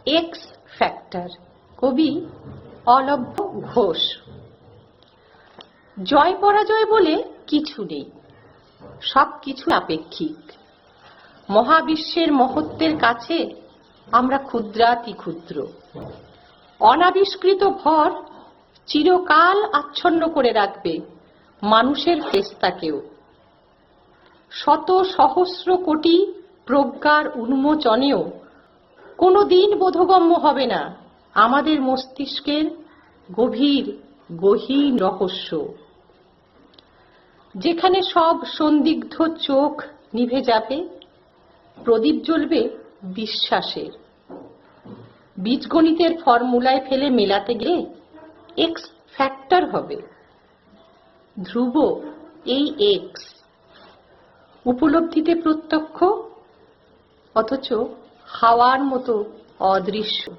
X factor. কবি অলভ্য ঘোষ। জয় পরাজয় বলে কিছু নেই, সবকিছু আপেক্ষিক। মহাবিশ্বের মহত্বের কাছে আমরা ক্ষুদ্রাতি ক্ষুদ্র। অনাবিষ্কৃত ভর চিরকাল আচ্ছন্ন করে রাখবে মানুষের চেষ্টাকেও। শত সহস্র কোটি প্রজ্ঞার উন্মোচনেও কোনোদিন বোধগম্য হবে না আমাদের মস্তিষ্কের গভীর গহীন রহস্য। যেখানে সব সন্দিগ্ধ চোখ নিভে যাবে, প্রদীপ জ্বলবে বিশ্বাসের। বীজগণিতের ফর্মুলায় ফেলে মেলাতে গেলে এক্স ফ্যাক্টর হবে। ধ্রুব এই এক্স, উপলব্ধিতে প্রত্যক্ষ, অথচ হাওয়ার মতো অদৃশ্য।